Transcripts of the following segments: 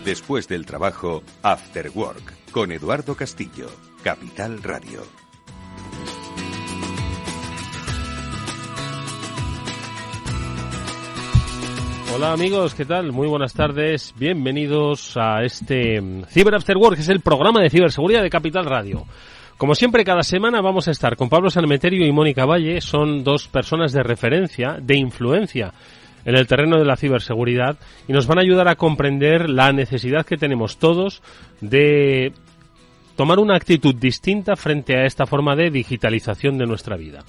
Después del trabajo, After Work, con Eduardo Castillo, Capital Radio. Hola amigos, ¿qué tal? Muy buenas tardes, bienvenidos a este Cyber After Work, que es el programa de ciberseguridad de Capital Radio. Como siempre, cada semana vamos a estar con Pablo Sanemeterio y Mónica Valle. Son dos personas de referencia, de influencia en el terreno de la ciberseguridad y nos van a ayudar a comprender la necesidad que tenemos todos de tomar una actitud distinta frente a esta forma de digitalización de nuestra vida.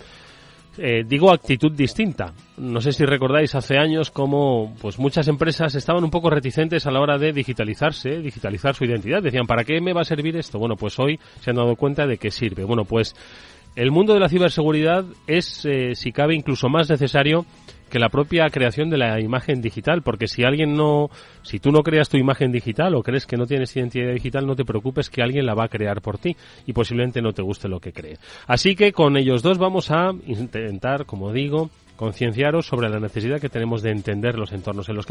Digo actitud distinta. No sé si recordáis hace años cómo pues muchas empresas estaban un poco reticentes a la hora de digitalizar su identidad. Decían, ¿para qué me va a servir esto? Bueno, pues hoy se han dado cuenta de que sirve. Bueno, pues el mundo de la ciberseguridad es, si cabe, incluso más necesario que la propia creación de la imagen digital, porque si tú no creas tu imagen digital o crees que no tienes identidad digital, no te preocupes que alguien la va a crear por ti y posiblemente no te guste lo que cree. Así que con ellos dos vamos a intentar, como digo, concienciaros sobre la necesidad que tenemos de entender los entornos en los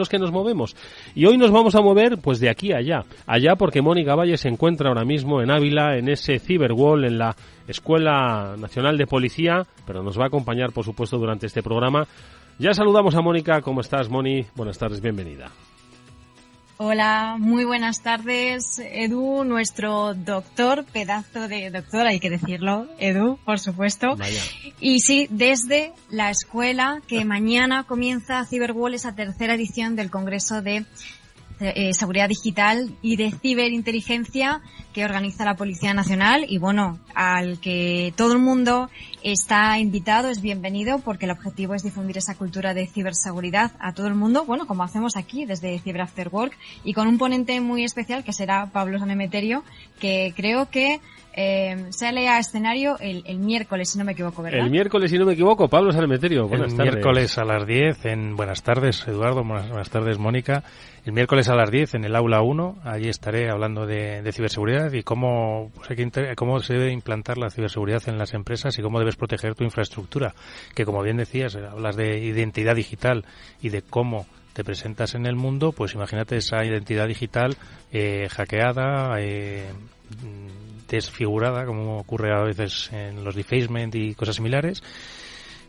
que nos movemos. Y hoy nos vamos a mover pues de aquí a allá. Allá porque Mónica Valle se encuentra ahora mismo en Ávila, en ese Cyberwall, en la Escuela Nacional de Policía, pero nos va a acompañar, por supuesto, durante este programa. Ya saludamos a Mónica. ¿Cómo estás, Moni? Buenas tardes, bienvenida. Hola, muy buenas tardes, Edu, nuestro doctor, pedazo de doctor, hay que decirlo, Edu, por supuesto. Vaya. Y sí, desde la escuela, que mañana comienza Cyberwall, esa tercera edición del Congreso de Seguridad Digital y de Ciberinteligencia que organiza la Policía Nacional y bueno, al que todo el mundo está invitado, es bienvenido porque el objetivo es difundir esa cultura de ciberseguridad a todo el mundo, bueno, como hacemos aquí desde Cyber After Work y con un ponente muy especial que será Pablo Sanemeterio, que creo que sale a escenario el miércoles, si no me equivoco, ¿verdad? El miércoles, si no me equivoco, Pablo Sanemeterio, buenas tardes. El miércoles a las 10, buenas tardes, Eduardo, buenas tardes, Mónica. El miércoles a las 10 en el Aula 1, allí estaré hablando de ciberseguridad y cómo se debe implantar la ciberseguridad en las empresas y cómo debes proteger tu infraestructura, que como bien decías, hablas de identidad digital y de cómo te presentas en el mundo, pues imagínate esa identidad digital hackeada, desfigurada, como ocurre a veces en los defacement y cosas similares.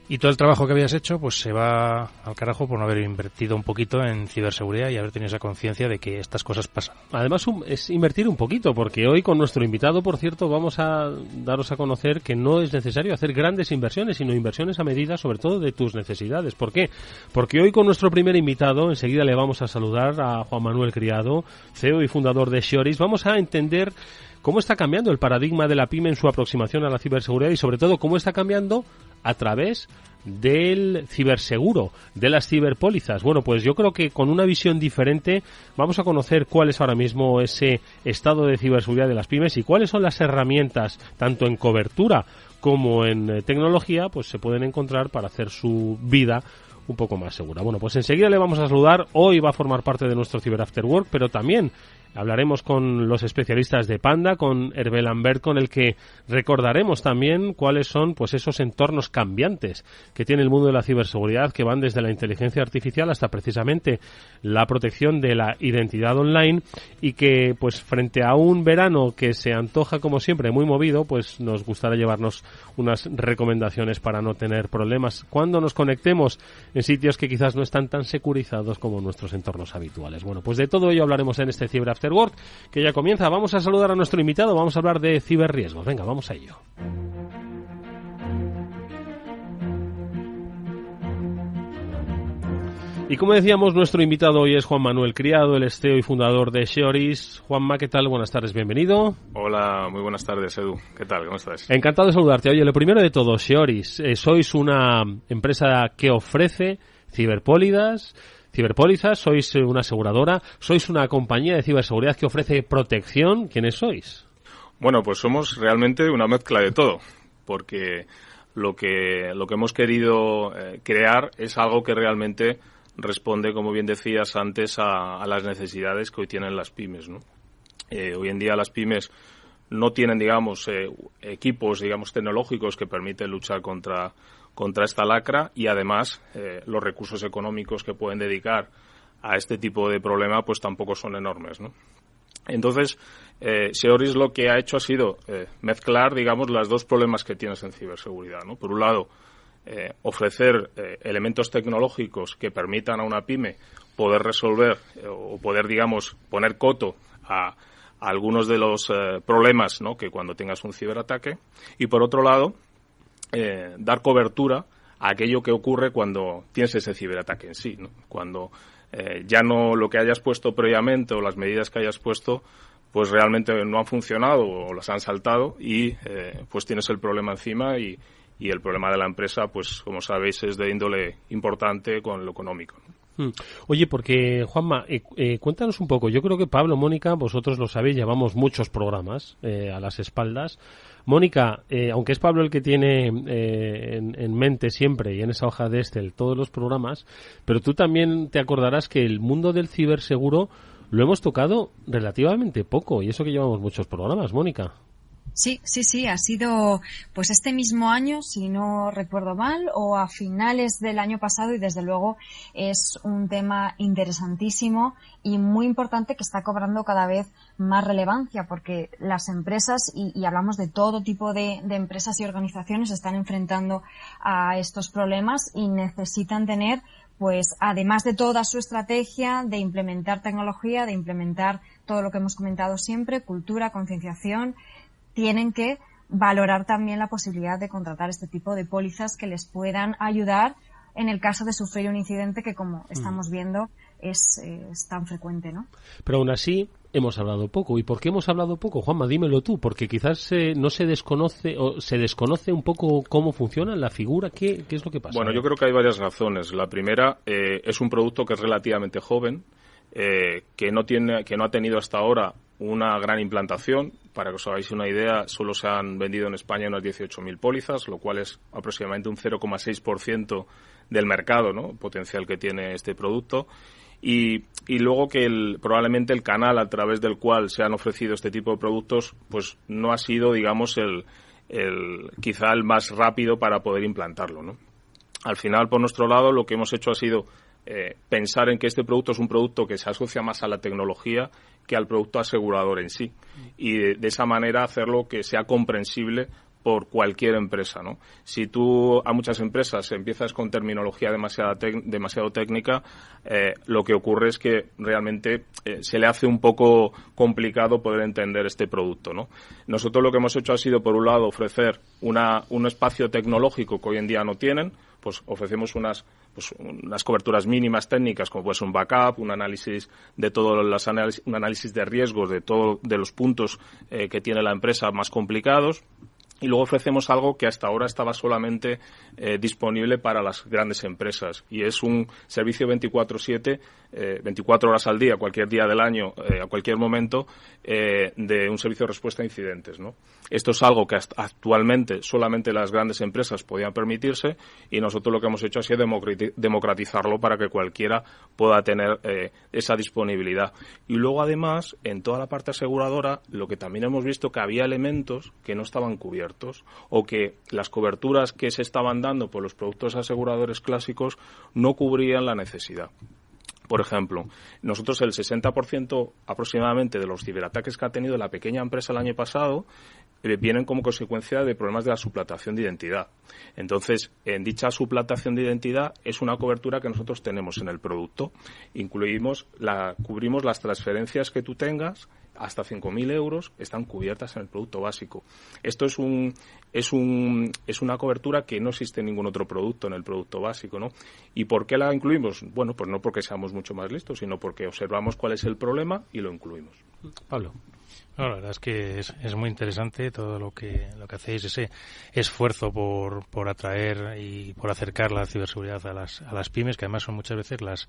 Y todo el trabajo que habías hecho pues se va al carajo por no haber invertido un poquito en ciberseguridad y haber tenido esa conciencia de que estas cosas pasan. Además es invertir un poquito, porque hoy con nuestro invitado, por cierto, vamos a daros a conocer que no es necesario hacer grandes inversiones, sino inversiones a medida, sobre todo, de tus necesidades. ¿Por qué? Porque hoy con nuestro primer invitado, enseguida le vamos a saludar a Juan Manuel Criado, CEO y fundador de Sioris. Vamos a entender cómo está cambiando el paradigma de la pyme en su aproximación a la ciberseguridad y, sobre todo, cómo está cambiando a través del ciberseguro, de las ciberpólizas. Bueno, pues yo creo que con una visión diferente vamos a conocer cuál es ahora mismo ese estado de ciberseguridad de las pymes y cuáles son las herramientas, tanto en cobertura como en tecnología, pues se pueden encontrar para hacer su vida un poco más segura. Bueno, pues enseguida le vamos a saludar. Hoy va a formar parte de nuestro Cyber After Work, pero también hablaremos con los especialistas de Panda, con Hervé Lambert, con el que recordaremos también cuáles son pues esos entornos cambiantes que tiene el mundo de la ciberseguridad, que van desde la inteligencia artificial hasta precisamente la protección de la identidad online, y que pues frente a un verano que se antoja como siempre muy movido, pues nos gustará llevarnos unas recomendaciones para no tener problemas cuando nos conectemos en sitios que quizás no están tan securizados como nuestros entornos habituales. Bueno, pues de todo ello hablaremos en este Cyber After Work, que ya comienza. Vamos a saludar a nuestro invitado, vamos a hablar de ciberriesgos. Venga, vamos a ello. Y como decíamos, nuestro invitado hoy es Juan Manuel Criado, el CEO y fundador de Sioris. Juanma, ¿qué tal? Buenas tardes, bienvenido. Hola, muy buenas tardes, Edu. ¿Qué tal? ¿Cómo estás? Encantado de saludarte. Oye, lo primero de todo, Sioris, sois una empresa que ofrece ciberpólizas, sois una aseguradora, sois una compañía de ciberseguridad que ofrece protección. ¿Quiénes sois? Bueno, pues somos realmente una mezcla de todo, porque lo que hemos querido crear es algo que realmente responde, como bien decías antes, a las necesidades que hoy tienen las pymes, ¿no? Hoy en día las pymes no tienen, digamos, equipos, digamos, tecnológicos que permiten luchar contra esta lacra, y además los recursos económicos que pueden dedicar a este tipo de problema pues tampoco son enormes, ¿no? Entonces, Seoris lo que ha hecho ha sido mezclar, digamos, los dos problemas que tienes en ciberseguridad, ¿no? Por un lado, ofrecer elementos tecnológicos que permitan a una pyme poder resolver o poder, digamos, poner coto a algunos de los problemas, ¿no?, que cuando tengas un ciberataque, y por otro lado, dar cobertura a aquello que ocurre cuando tienes ese ciberataque en sí, ¿no? Cuando ya no lo que hayas puesto previamente o las medidas que hayas puesto pues realmente no han funcionado o las han saltado y pues tienes el problema encima y el problema de la empresa, pues como sabéis, es de índole importante con lo económico, ¿no? Oye, porque Juanma, cuéntanos un poco. Yo creo que Pablo, Mónica, vosotros lo sabéis, llevamos muchos programas a las espaldas. Mónica, aunque es Pablo el que tiene en mente siempre y en esa hoja de Excel todos los programas, pero tú también te acordarás que el mundo del ciberseguro lo hemos tocado relativamente poco, y eso que llevamos muchos programas, Mónica. Sí, ha sido pues este mismo año, si no recuerdo mal, o a finales del año pasado, y desde luego es un tema interesantísimo y muy importante que está cobrando cada vez más relevancia, porque las empresas, y hablamos de todo tipo de empresas y organizaciones, se están enfrentando a estos problemas y necesitan tener, pues además de toda su estrategia de implementar tecnología, de implementar todo lo que hemos comentado siempre, cultura, concienciación, tienen que valorar también la posibilidad de contratar este tipo de pólizas que les puedan ayudar en el caso de sufrir un incidente que, como estamos viendo, es tan frecuente, ¿no? Pero aún así hemos hablado poco. ¿Y por qué hemos hablado poco? Juanma, dímelo tú, porque quizás no se desconoce o se desconoce un poco cómo funciona la figura. ¿Qué es lo que pasa? Bueno, yo creo que hay varias razones. La primera, es un producto que es relativamente joven, que no ha tenido hasta ahora una gran implantación. Para que os hagáis una idea, solo se han vendido en España unas 18.000 pólizas, lo cual es aproximadamente un 0,6% del mercado, ¿no?, potencial que tiene este producto. Y luego que probablemente el canal a través del cual se han ofrecido este tipo de productos pues no ha sido, digamos, quizá el más rápido para poder implantarlo, ¿no? Al final, por nuestro lado, lo que hemos hecho ha sido pensar en que este producto es un producto que se asocia más a la tecnología que al producto asegurador en sí, y de esa manera hacerlo que sea comprensible por cualquier empresa, ¿no? Si tú a muchas empresas empiezas con terminología demasiado técnica, lo que ocurre es que realmente se le hace un poco complicado poder entender este producto, ¿no? Nosotros lo que hemos hecho ha sido, por un lado, ofrecer un espacio tecnológico que hoy en día no tienen. Pues ofrecemos unas coberturas mínimas técnicas, como puede ser un backup, un análisis de un análisis de riesgos de los puntos que tiene la empresa más complicados. Y luego ofrecemos algo que hasta ahora estaba solamente disponible para las grandes empresas, y es un servicio 24/7, 24 horas al día, cualquier día del año, a cualquier momento, de un servicio de respuesta a incidentes, ¿no? Esto es algo que actualmente solamente las grandes empresas podían permitirse, y nosotros lo que hemos hecho ha sido democratizarlo para que cualquiera pueda tener esa disponibilidad. Y luego, además, en toda la parte aseguradora, lo que también hemos visto que había elementos que no estaban cubiertos, o que las coberturas que se estaban dando por los productos aseguradores clásicos no cubrían la necesidad. Por ejemplo, nosotros el 60% aproximadamente de los ciberataques que ha tenido la pequeña empresa el año pasado vienen como consecuencia de problemas de la suplantación de identidad. Entonces, en dicha suplantación de identidad es una cobertura que nosotros tenemos en el producto. Cubrimos las transferencias que tú tengas, hasta 5.000 euros, están cubiertas en el producto básico. Esto es una cobertura que no existe en ningún otro producto en el producto básico, ¿no? ¿Y por qué la incluimos? Bueno, pues no porque seamos mucho más listos, sino porque observamos cuál es el problema y lo incluimos. Pablo. No, la verdad es que es muy interesante todo lo que hacéis, ese esfuerzo por atraer y por acercar la ciberseguridad a las pymes, que además son muchas veces las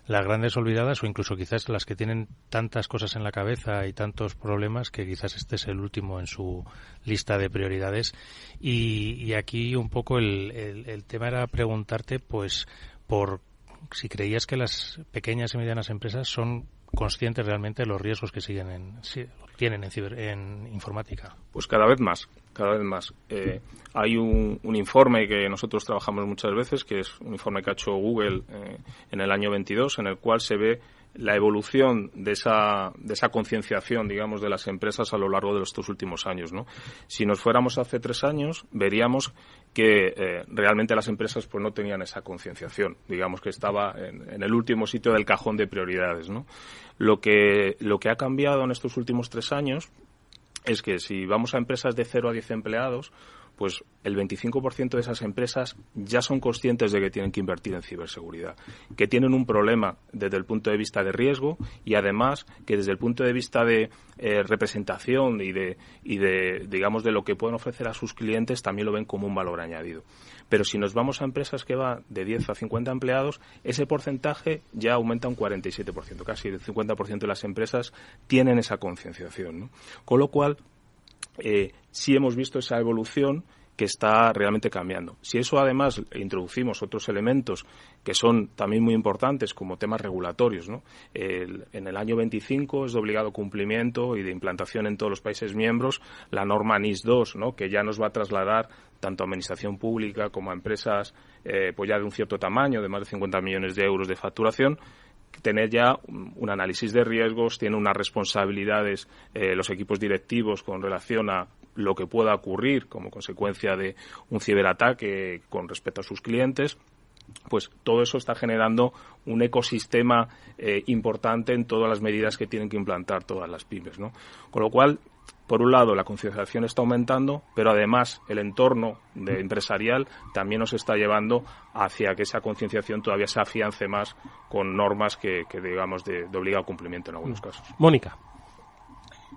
grandes olvidadas, o incluso quizás las que tienen tantas cosas en la cabeza y tantos problemas que quizás este es el último en su lista de prioridades. Y aquí un poco el tema era preguntarte, pues, por si creías que las pequeñas y medianas empresas son conscientes realmente de los riesgos que siguen tienen en informática? Pues cada vez más. Hay un informe que nosotros trabajamos muchas veces, que es un informe que ha hecho Google en el año 22, en el cual se ve la evolución de esa concienciación, digamos, de las empresas a lo largo de estos últimos años, ¿no? Si nos fuéramos hace 3 años, veríamos que realmente las empresas pues no tenían esa concienciación, digamos que estaba en el último sitio del cajón de prioridades, ¿no? Lo que ha cambiado en estos últimos 3 años es que si vamos a empresas de 0 a 10 empleados, pues el 25% de esas empresas ya son conscientes de que tienen que invertir en ciberseguridad, que tienen un problema desde el punto de vista de riesgo y además que desde el punto de vista de representación y de digamos de lo que pueden ofrecer a sus clientes también lo ven como un valor añadido. Pero si nos vamos a empresas que van de 10 a 50 empleados, ese porcentaje ya aumenta un 47%, casi el 50% de las empresas tienen esa concienciación, ¿no? Con lo cual sí hemos visto esa evolución que está realmente cambiando. Si eso además introducimos otros elementos que son también muy importantes como temas regulatorios, ¿no? En el año 25 es de obligado cumplimiento y de implantación en todos los países miembros la norma NIS2, ¿no? Que ya nos va a trasladar tanto a administración pública como a empresas pues ya de un cierto tamaño, de más de 50 millones de euros de facturación, tener ya un análisis de riesgos, tiene unas responsabilidades los equipos directivos con relación a lo que pueda ocurrir como consecuencia de un ciberataque con respecto a sus clientes. Pues todo eso está generando un ecosistema importante en todas las medidas que tienen que implantar todas las pymes, ¿no? Con lo cual, por un lado, la concienciación está aumentando, pero además el entorno empresarial también nos está llevando hacia que esa concienciación todavía se afiance más con normas que digamos, de obligado cumplimiento en algunos casos. Mónica.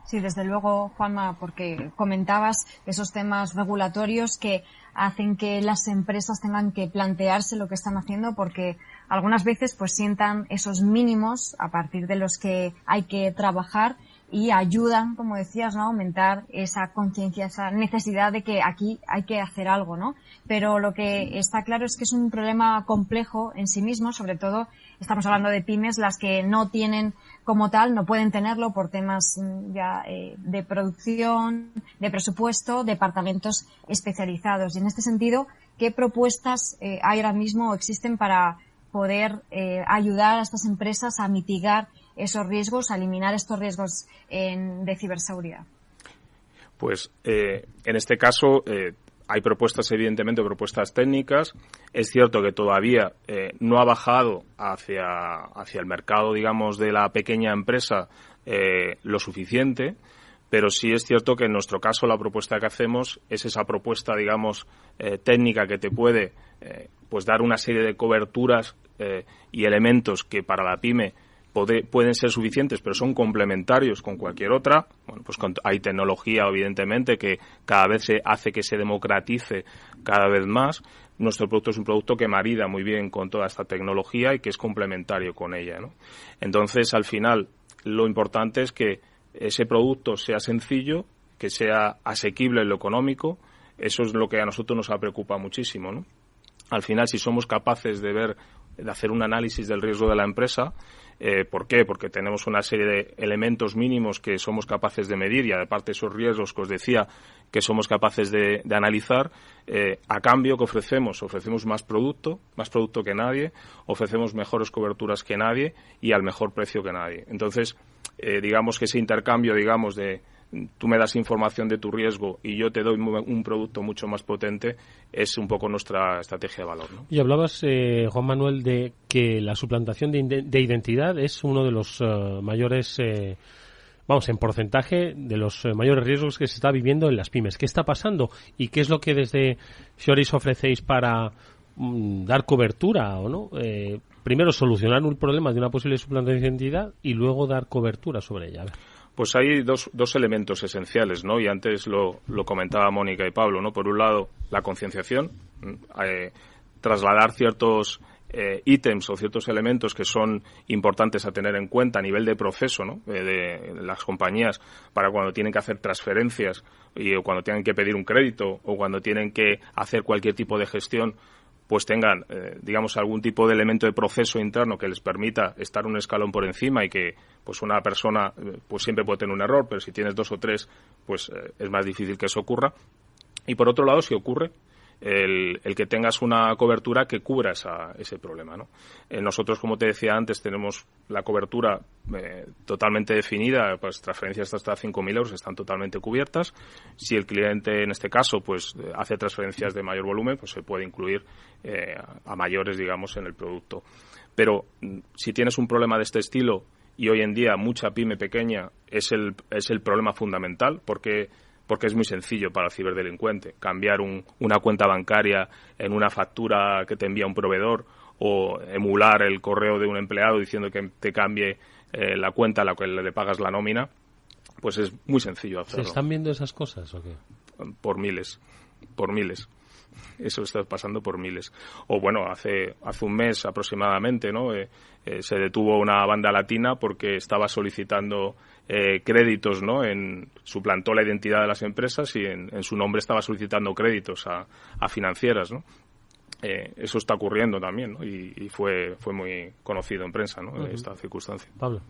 Sí, desde luego, Juanma, porque comentabas esos temas regulatorios que hacen que las empresas tengan que plantearse lo que están haciendo, porque algunas veces pues sientan esos mínimos a partir de los que hay que trabajar y ayudan, como decías, ¿no?, a aumentar esa conciencia, esa necesidad de que aquí hay que hacer algo, ¿no? Pero lo que está claro es que es un problema complejo en sí mismo, sobre todo estamos hablando de pymes, las que no tienen como tal, no pueden tenerlo por temas ya de producción, de presupuesto, departamentos especializados. Y en este sentido, ¿qué propuestas hay ahora mismo o existen para poder ayudar a estas empresas a mitigar esos riesgos, a eliminar estos riesgos de ciberseguridad? Pues en este caso hay propuestas, evidentemente, propuestas técnicas. Es cierto que todavía no ha bajado hacia el mercado, digamos, de la pequeña empresa lo suficiente, pero sí es cierto que en nuestro caso la propuesta que hacemos es esa propuesta, digamos, técnica que te puede pues dar una serie de coberturas y elementos que para la pyme pueden ser suficientes, pero son complementarios con cualquier otra. Bueno, pues hay tecnología, evidentemente, que cada vez se hace que se democratice cada vez más. Nuestro producto es un producto que marida muy bien con toda esta tecnología y que es complementario con ella, ¿no? Entonces, al final, lo importante es que ese producto sea sencillo, que sea asequible en lo económico. Eso es lo que a nosotros nos preocupa muchísimo, ¿no? Al final, si somos capaces de hacer un análisis del riesgo de la empresa, ¿por qué? Porque tenemos una serie de elementos mínimos que somos capaces de medir y, aparte, esos riesgos que os decía que somos capaces de analizar, a cambio que ofrecemos más producto que nadie, ofrecemos mejores coberturas que nadie y al mejor precio que nadie. Entonces, digamos que ese intercambio, digamos, de tú me das información de tu riesgo y yo te doy un producto mucho más potente, es un poco nuestra estrategia de valor, ¿no? Y hablabas, Juan Manuel, de que la suplantación de identidad es uno de los mayores, en porcentaje, de los mayores riesgos que se está viviendo en las pymes. ¿Qué está pasando? ¿Y qué es lo que desde Xhoris ofrecéis para dar cobertura o no? Primero, solucionar un problema de una posible suplantación de identidad y luego dar cobertura sobre ella. A ver. Pues hay dos elementos esenciales, ¿no? Y antes lo comentaba Mónica y Pablo, ¿no? Por un lado, la concienciación, trasladar ciertos ítems o ciertos elementos que son importantes a tener en cuenta a nivel de proceso, ¿no? De las compañías para cuando tienen que hacer transferencias o cuando tienen que pedir un crédito o cuando tienen que hacer cualquier tipo de gestión, pues tengan, digamos, algún tipo de elemento de proceso interno que les permita estar un escalón por encima y que, pues, una persona, pues, siempre puede tener un error, pero si tienes 2 o 3, pues, es más difícil que eso ocurra. Y por otro lado, si ocurre, el que tengas una cobertura que cubra ese problema, ¿no? Nosotros, como te decía antes, tenemos la cobertura totalmente definida, pues transferencias hasta 5.000 euros están totalmente cubiertas. Si el cliente, en este caso, pues hace transferencias de mayor volumen, pues se puede incluir a mayores, digamos, en el producto. Pero si tienes un problema de este estilo, y hoy en día mucha pyme pequeña es el problema fundamental, porque es muy sencillo para el ciberdelincuente cambiar una cuenta bancaria en una factura que te envía un proveedor o emular el correo de un empleado diciendo que te cambie la cuenta a la que le pagas la nómina, pues es muy sencillo hacerlo. ¿Se están viendo esas cosas o qué? Por miles. Eso está pasando por miles. O bueno, hace un mes aproximadamente, ¿no? Se detuvo una banda latina porque estaba solicitando créditos, ¿no? Suplantó la identidad de las empresas y en su nombre estaba solicitando créditos a financieras, ¿no? Eso está ocurriendo también, ¿no? Y fue muy conocido en prensa, ¿no? Esta circunstancia. Pablo.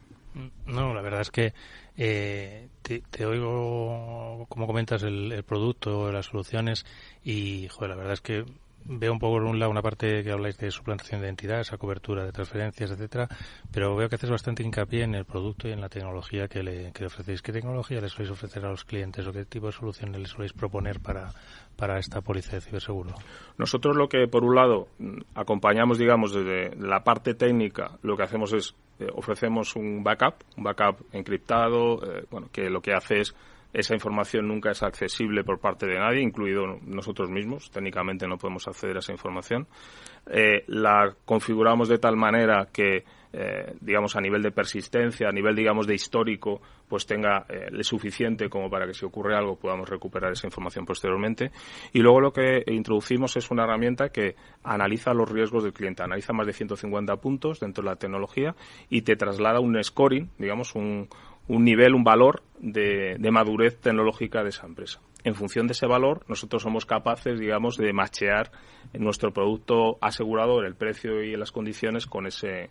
No, la verdad es que te oigo cómo comentas el producto, las soluciones y, joder, la verdad es que veo un poco por un lado una parte que habláis de suplantación de identidad, esa cobertura de transferencias, etcétera, pero veo que haces bastante hincapié en el producto y en la tecnología que le ofrecéis. ¿Qué tecnología les soléis ofrecer a los clientes o qué tipo de soluciones les soléis proponer para esta póliza de ciberseguro? Nosotros lo que, por un lado, acompañamos, digamos, desde la parte técnica, lo que hacemos es ofrecemos un backup encriptado, que lo que hace es esa información nunca es accesible por parte de nadie, incluido nosotros mismos. Técnicamente no podemos acceder a esa información. La configuramos de tal manera que, digamos, a nivel de persistencia, a nivel, digamos, de histórico, pues tenga lo suficiente como para que si ocurre algo podamos recuperar esa información posteriormente. Y luego lo que introducimos es una herramienta que analiza los riesgos del cliente, analiza más de 150 puntos dentro de la tecnología y te traslada un scoring, digamos, un nivel, un valor de madurez tecnológica de esa empresa. En función de ese valor, nosotros somos capaces, digamos, de matchear nuestro producto asegurador, el precio y las condiciones con ese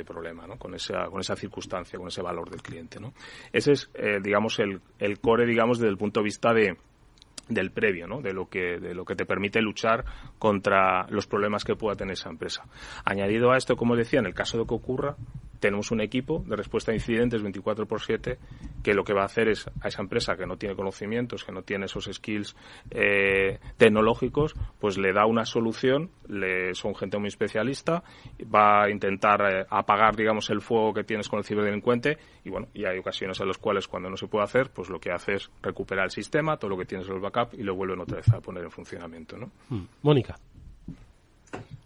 problema, ¿no? Con esa circunstancia, con ese valor del cliente, ¿no? Ese es, digamos, el core, digamos, desde el punto de vista del previo, ¿no? De lo que te permite luchar contra los problemas que pueda tener esa empresa. Añadido a esto, como decía, en el caso de que ocurra, tenemos un equipo de respuesta a incidentes 24/7 que lo que va a hacer es a esa empresa que no tiene conocimientos, que no tiene esos skills tecnológicos, pues le da una solución, son gente muy especialista, va a intentar apagar, digamos, el fuego que tienes con el ciberdelincuente y hay ocasiones en las cuales cuando no se puede hacer, pues lo que hace es recuperar el sistema, todo lo que tienes en el backup y lo vuelven otra vez a poner en funcionamiento, ¿no? Mónica.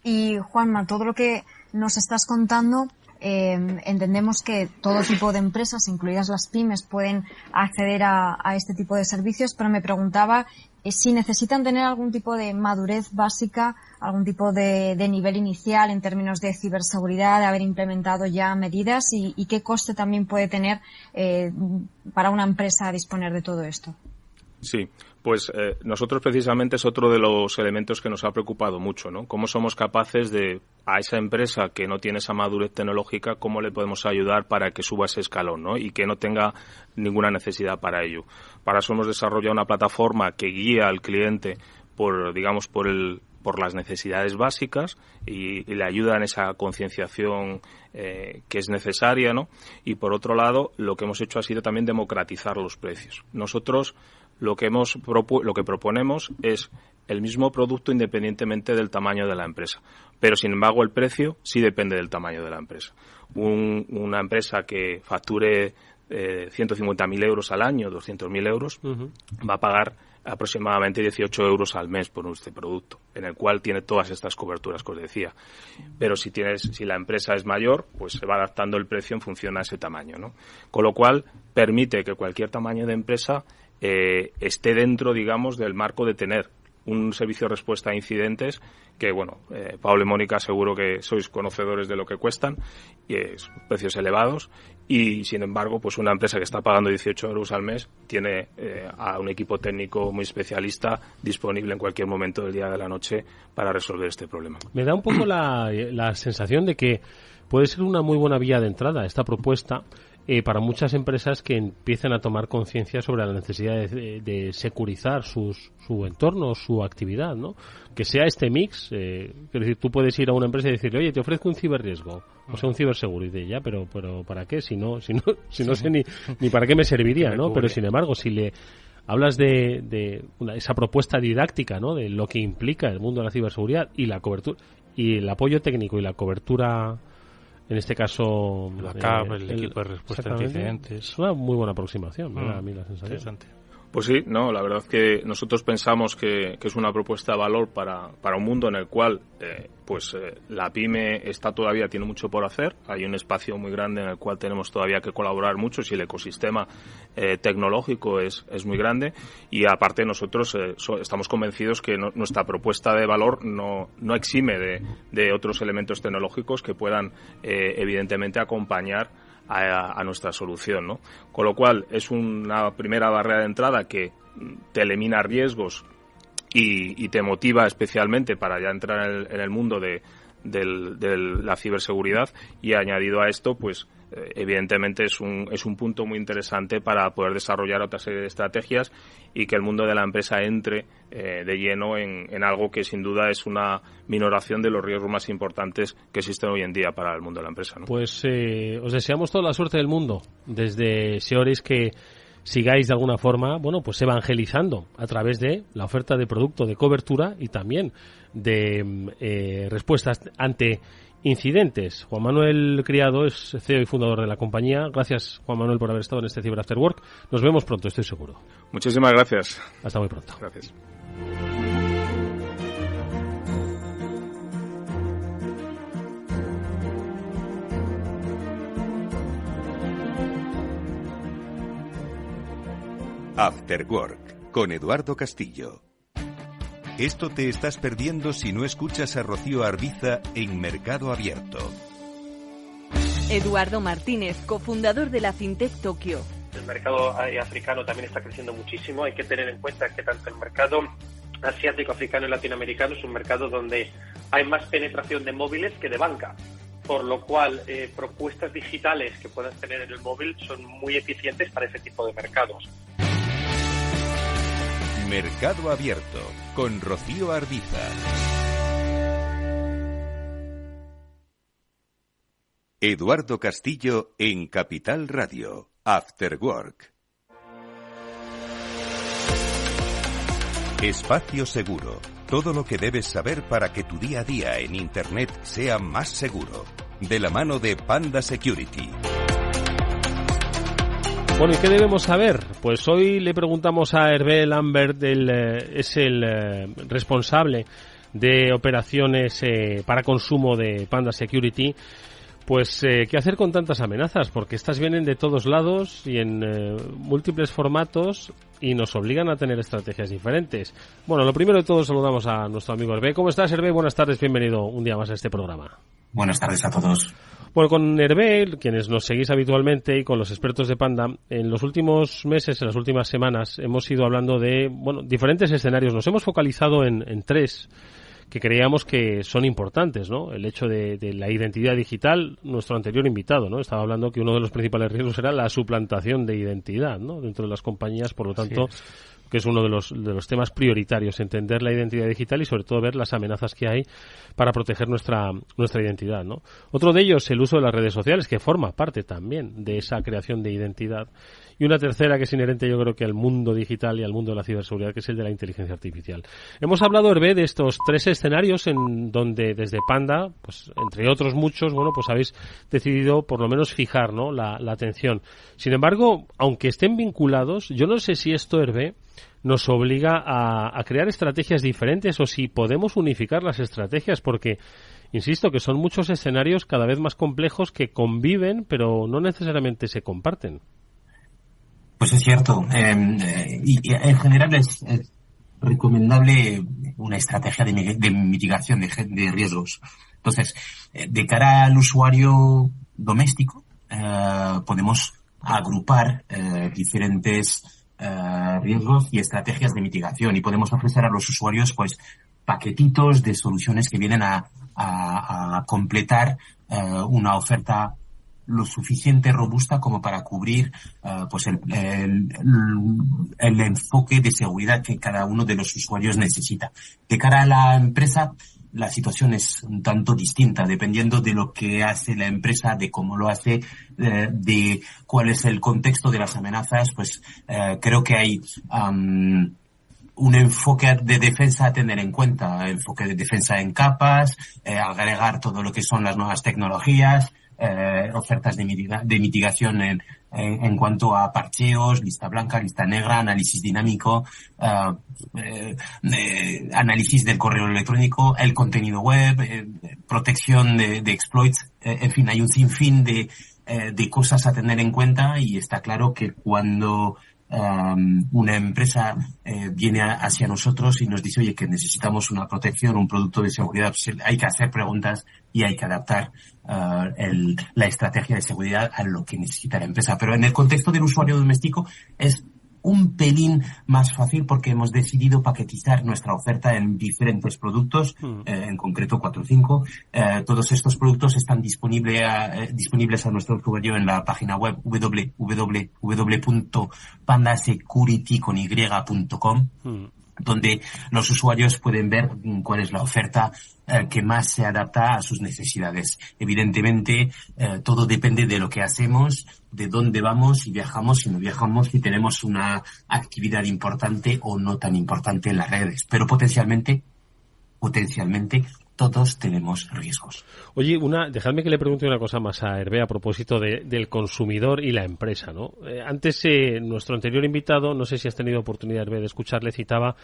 Y Juanma, todo lo que nos estás contando, entendemos que todo tipo de empresas, incluidas las pymes, pueden acceder a este tipo de servicios, pero me preguntaba si necesitan tener algún tipo de madurez básica, algún tipo de nivel inicial en términos de ciberseguridad, de haber implementado ya medidas y qué coste también puede tener para una empresa disponer de todo esto. Sí, pues nosotros precisamente es otro de los elementos que nos ha preocupado mucho, ¿no? Cómo somos capaces de, a esa empresa que no tiene esa madurez tecnológica, cómo le podemos ayudar para que suba ese escalón, ¿no? Y que no tenga ninguna necesidad para ello. Para eso hemos desarrollado una plataforma que guía al cliente por las necesidades básicas y le ayuda en esa concienciación que es necesaria, ¿no? Y por otro lado, lo que hemos hecho ha sido también democratizar los precios. Nosotros lo que proponemos es el mismo producto independientemente del tamaño de la empresa. Pero, sin embargo, el precio sí depende del tamaño de la empresa. Una empresa que facture 150.000 euros al año, 200.000 euros, va a pagar aproximadamente 18 euros al mes por este producto, en el cual tiene todas estas coberturas que os decía. Pero si la empresa es mayor, pues se va adaptando el precio en función a ese tamaño, ¿no? Con lo cual, permite que cualquier tamaño de empresa esté dentro, digamos, del marco de tener un servicio de respuesta a incidentes que, bueno, Pablo y Mónica seguro que sois conocedores de lo que cuestan, y es precios elevados, y sin embargo, pues una empresa que está pagando 18 euros al mes tiene a un equipo técnico muy especialista disponible en cualquier momento del día o de la noche para resolver este problema. Me da un poco la sensación de que puede ser una muy buena vía de entrada esta propuesta para muchas empresas que empiecen a tomar conciencia sobre la necesidad de securizar su entorno, su actividad, ¿no? Que sea este mix, es decir, tú puedes ir a una empresa y decirle, oye, te ofrezco un ciberriesgo, o sea, un ciberseguro, y ya, pero ¿para qué? Si no sé ni para qué me serviría, ¿no? Pero sin embargo, si le hablas de esa propuesta didáctica, ¿no? De lo que implica el mundo de la ciberseguridad y la cobertura y el apoyo técnico y la cobertura, en este caso la CAP, el equipo de respuesta a incidentes, es una muy buena aproximación, me da a mí la sensación. Interesante. Pues sí, no, la verdad que nosotros pensamos que es una propuesta de valor para un mundo en el cual la pyme tiene mucho por hacer. Hay un espacio muy grande en el cual tenemos todavía que colaborar mucho si el ecosistema tecnológico es muy grande, y aparte nosotros estamos convencidos que nuestra propuesta de valor no exime de otros elementos tecnológicos que puedan evidentemente acompañar a nuestra solución, ¿no? Con lo cual es una primera barrera de entrada que te elimina riesgos y te motiva especialmente para ya entrar en el mundo de la ciberseguridad, y añadido a esto, pues evidentemente es un punto muy interesante para poder desarrollar otra serie de estrategias y que el mundo de la empresa entre de lleno en algo que sin duda es una minoración de los riesgos más importantes que existen hoy en día para el mundo de la empresa, ¿no? Pues os deseamos toda la suerte del mundo desde Seoris, que sigáis de alguna forma, bueno, pues evangelizando a través de la oferta de producto de cobertura y también de respuestas ante incidentes. Juan Manuel Criado es CEO y fundador de la compañía. Gracias, Juan Manuel, por haber estado en este Cyber After Work. Nos vemos pronto, estoy seguro. Muchísimas gracias. Hasta muy pronto. Gracias. After Work con Eduardo Castillo. Esto te estás perdiendo si no escuchas a Rocío Arbiza en Mercado Abierto. Eduardo Martínez, cofundador de la FinTech Tokio. El mercado africano también está creciendo muchísimo. Hay que tener en cuenta que tanto el mercado asiático, africano y latinoamericano es un mercado donde hay más penetración de móviles que de banca, por lo cual propuestas digitales que puedas tener en el móvil son muy eficientes para ese tipo de mercados. Mercado Abierto con Rocío Arbiza. Eduardo Castillo en Capital Radio. After Work. Espacio Seguro. Todo lo que debes saber para que tu día a día en Internet sea más seguro. De la mano de Panda Security. Bueno, ¿y qué debemos saber? Pues hoy le preguntamos a Hervé Lambert, es el responsable de operaciones para consumo de Panda Security, pues qué hacer con tantas amenazas, porque estas vienen de todos lados y en múltiples formatos y nos obligan a tener estrategias diferentes. Bueno, lo primero de todo saludamos a nuestro amigo Hervé. ¿Cómo estás, Hervé? Buenas tardes, bienvenido un día más a este programa. Buenas tardes a todos. Bueno, con Hervé, quienes nos seguís habitualmente, y con los expertos de Panda, en los últimos meses, en las últimas semanas, hemos ido hablando de diferentes escenarios. Nos hemos focalizado en tres que creíamos que son importantes, ¿no? El hecho de la identidad digital. Nuestro anterior invitado, ¿no?, estaba hablando que uno de los principales riesgos era la suplantación de identidad, ¿no?, dentro de las compañías, por lo tanto, que es uno de los temas prioritarios, entender la identidad digital y sobre todo ver las amenazas que hay para proteger nuestra identidad, ¿no? Otro de ellos, el uso de las redes sociales, que forma parte también de esa creación de identidad. Y una tercera que es inherente, yo creo, que al mundo digital y al mundo de la ciberseguridad, que es el de la inteligencia artificial. Hemos hablado, Hervé, de estos tres escenarios en donde desde Panda, pues entre otros muchos, bueno, pues habéis decidido por lo menos fijar, ¿no?, la atención. Sin embargo, aunque estén vinculados, yo no sé si esto, Hervé, nos obliga a crear estrategias diferentes o si podemos unificar las estrategias, porque insisto que son muchos escenarios cada vez más complejos que conviven, pero no necesariamente se comparten. Pues es cierto. Y en general recomendable una estrategia de mitigación de riesgos. Entonces, de cara al usuario doméstico, podemos agrupar diferentes riesgos y estrategias de mitigación, y podemos ofrecer a los usuarios pues paquetitos de soluciones que vienen a completar una oferta lo suficiente robusta como para cubrir pues el enfoque de seguridad que cada uno de los usuarios necesita. De cara a la empresa, la situación es un tanto distinta, dependiendo de lo que hace la empresa, de cómo lo hace, de cuál es el contexto de las amenazas. Pues creo que hay un enfoque de defensa a tener en cuenta, enfoque de defensa en capas, agregar todo lo que son las nuevas tecnologías, ofertas de mitigación en cuanto a parcheos, lista blanca, lista negra, análisis dinámico, análisis del correo electrónico, el contenido web, protección de exploits, en fin, hay un sinfín de cosas a tener en cuenta, y está claro que cuando una empresa viene hacia nosotros y nos dice, oye, que necesitamos una protección, un producto de seguridad, pues hay que hacer preguntas y hay que adaptar la estrategia de seguridad a lo que necesita la empresa. Pero en el contexto del usuario doméstico es un pelín más fácil, porque hemos decidido paquetizar nuestra oferta en diferentes productos, en concreto 4 o 5. Todos estos productos están disponibles a nuestro usuario en la página web www.pandasecurity.com, donde los usuarios pueden ver cuál es la oferta que más se adapta a sus necesidades. Evidentemente, todo depende de lo que hacemos, de dónde vamos, si viajamos, si no viajamos, si tenemos una actividad importante o no tan importante en las redes. Pero potencialmente, todos tenemos riesgos. Oye, dejadme que le pregunte una cosa más a Hervé a propósito del consumidor y la empresa, ¿no? Antes, nuestro anterior invitado, no sé si has tenido oportunidad, Hervé, de escucharle, citaba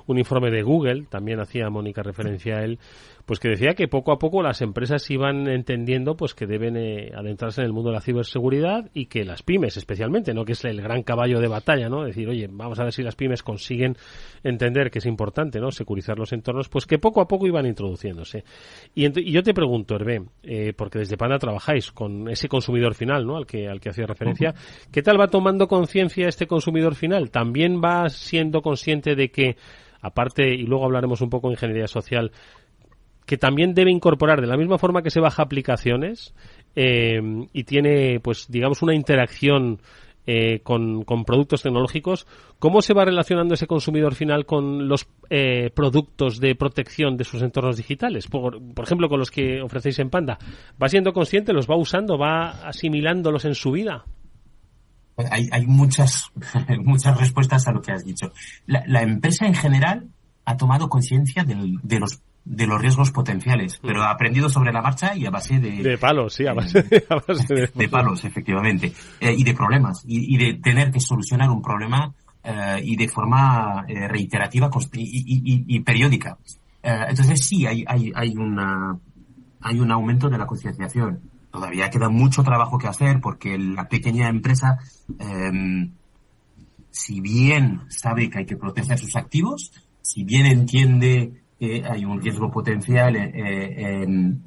un informe de Google, también hacía Mónica referencia a él, pues que decía que poco a poco las empresas iban entendiendo pues que deben adentrarse en el mundo de la ciberseguridad, y que las pymes especialmente, ¿no?, que es el gran caballo de batalla, ¿no?, decir, oye, vamos a ver si las pymes consiguen entender que es importante, ¿no?, securizar los entornos, pues que poco a poco iban introduciéndose. Y yo te pregunto, Hervé, porque desde Panda trabajáis con ese consumidor final, ¿no?, al que hacía referencia, ¿qué tal va tomando conciencia este consumidor final? ¿También va siendo consciente de que, aparte, y luego hablaremos un poco de ingeniería social, que también debe incorporar, de la misma forma que se baja aplicaciones y tiene, pues digamos, una interacción con productos tecnológicos, cómo se va relacionando ese consumidor final con los productos de protección de sus entornos digitales? Por ejemplo, con los que ofrecéis en Panda. ¿Va siendo consciente, los va usando, va asimilándolos en su vida? Hay muchas respuestas a lo que has dicho. La empresa en general ha tomado conciencia de los riesgos potenciales, pero ha aprendido sobre la marcha y a base de palos, sí, a base de palos, efectivamente, y de problemas, y de tener que solucionar un problema y de forma reiterativa y periódica. Entonces sí, hay un aumento de la concienciación. Todavía queda mucho trabajo que hacer, porque la pequeña empresa, si bien sabe que hay que proteger sus activos, si bien entiende que hay un riesgo potencial en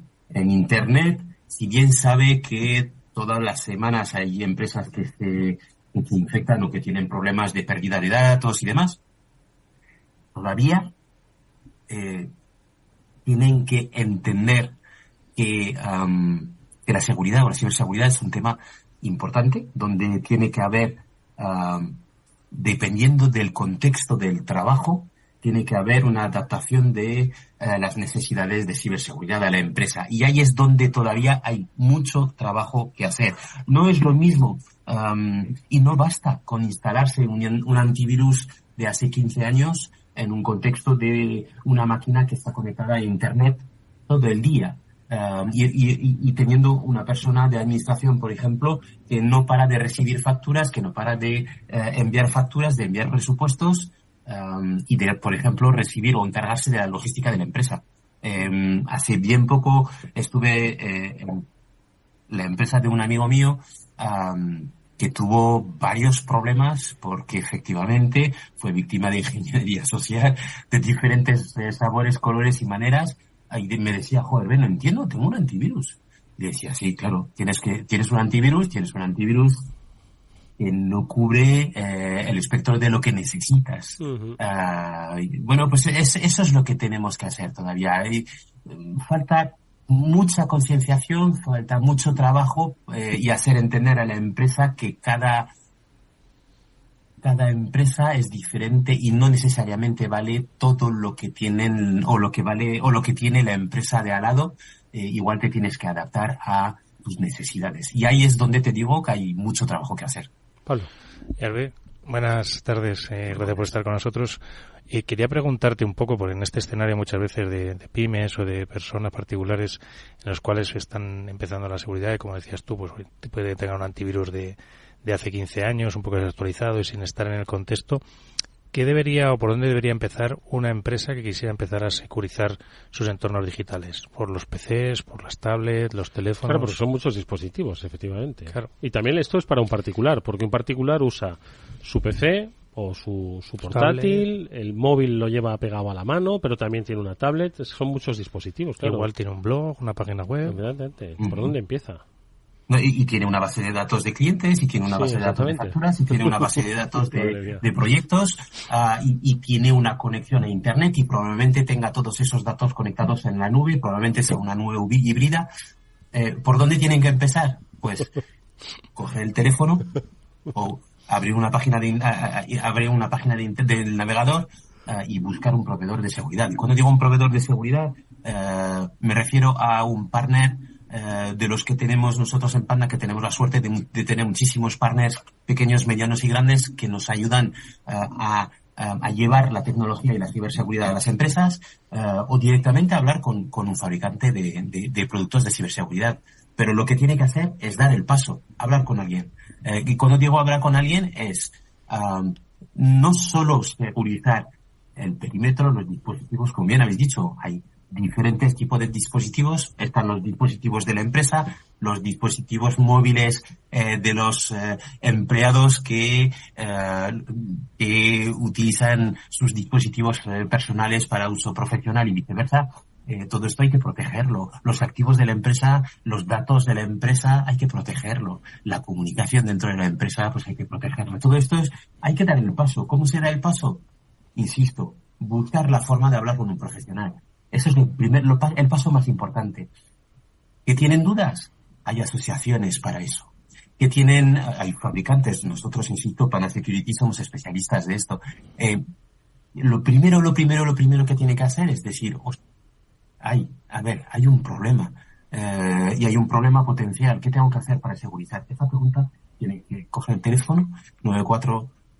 Internet, si bien sabe que todas las semanas hay empresas que se infectan o que tienen problemas de pérdida de datos y demás, todavía tienen que entender que la seguridad o la ciberseguridad es un tema importante, donde tiene que haber, dependiendo del contexto del trabajo, tiene que haber una adaptación de las necesidades de ciberseguridad a la empresa. Y ahí es donde todavía hay mucho trabajo que hacer. No es lo mismo, y no basta con instalarse un antivirus de hace 15 años en un contexto de una máquina que está conectada a Internet todo el día. Y teniendo una persona de administración, por ejemplo, que no para de recibir facturas, que no para de enviar facturas, de enviar presupuestos, y de, por ejemplo, recibir o encargarse de la logística de la empresa. Hace bien poco estuve en la empresa de un amigo mío que tuvo varios problemas porque efectivamente fue víctima de ingeniería social de diferentes sabores, colores y maneras. Y me decía, joder, no entiendo, tengo un antivirus. Y decía, sí, claro, tienes un antivirus que no cubre el espectro de lo que necesitas. Uh-huh. Bueno, pues eso es lo que tenemos que hacer todavía. Falta mucha concienciación, falta mucho trabajo y hacer entender a la empresa que cada empresa es diferente y no necesariamente vale todo lo que tienen o lo que vale o lo que tiene la empresa de al lado. Igual te tienes que adaptar a tus necesidades. Y ahí es donde te digo que hay mucho trabajo que hacer. Pablo. Hervé, buenas tardes. Gracias por estar con nosotros. Quería preguntarte un poco, porque en este escenario muchas veces de pymes o de personas particulares en los cuales están empezando la seguridad, y como decías tú, pues puede tener un antivirus de hace 15 años, un poco desactualizado y sin estar en el contexto. ¿Qué debería o por dónde debería empezar una empresa que quisiera empezar a securizar sus entornos digitales? ¿Por los PCs, por las tablets, los teléfonos? Claro, porque son muchos dispositivos, efectivamente. Claro. Y también esto es para un particular, porque un particular usa su PC o su portátil, el móvil lo lleva pegado a la mano, pero también tiene una tablet. Son muchos dispositivos, claro. Igual tiene un blog, una página web. ¿Por dónde empieza? No, y tiene una base de datos de clientes, y tiene una base de datos de facturas, y tiene una base de datos de proyectos, y tiene una conexión a Internet, y probablemente tenga todos esos datos conectados en la nube, probablemente sea una nube híbrida. ¿Por dónde tienen que empezar? Pues coger el teléfono o abrir una página del navegador y buscar un proveedor de seguridad. Y cuando digo un proveedor de seguridad, me refiero a un partner de los que tenemos nosotros en Panda, que tenemos la suerte de tener muchísimos partners pequeños, medianos y grandes que nos ayudan a llevar la tecnología y la ciberseguridad a las empresas, o directamente a hablar con un fabricante de productos de ciberseguridad. Pero lo que tiene que hacer es dar el paso, hablar con alguien. Y cuando digo hablar con alguien es no solo segurizar el perímetro, los dispositivos, como bien habéis dicho, hay diferentes tipos de dispositivos. Están los dispositivos de la empresa, los dispositivos móviles de los empleados que utilizan sus dispositivos personales para uso profesional y viceversa. Todo esto hay que protegerlo. Los activos de la empresa, los datos de la empresa, hay que protegerlo. La comunicación dentro de la empresa, pues hay que protegerlo. Todo esto hay que dar el paso. ¿Cómo se da el paso? Insisto, buscar la forma de hablar con un profesional. Ese es el paso más importante. ¿Que tienen dudas? Hay asociaciones para eso. Hay fabricantes. Nosotros, insisto, Panda Security somos especialistas de esto. Lo primero que tiene que hacer es decir, hay un problema. Y hay un problema potencial. ¿Qué tengo que hacer para segurizar? Esa pregunta tiene que coger el teléfono,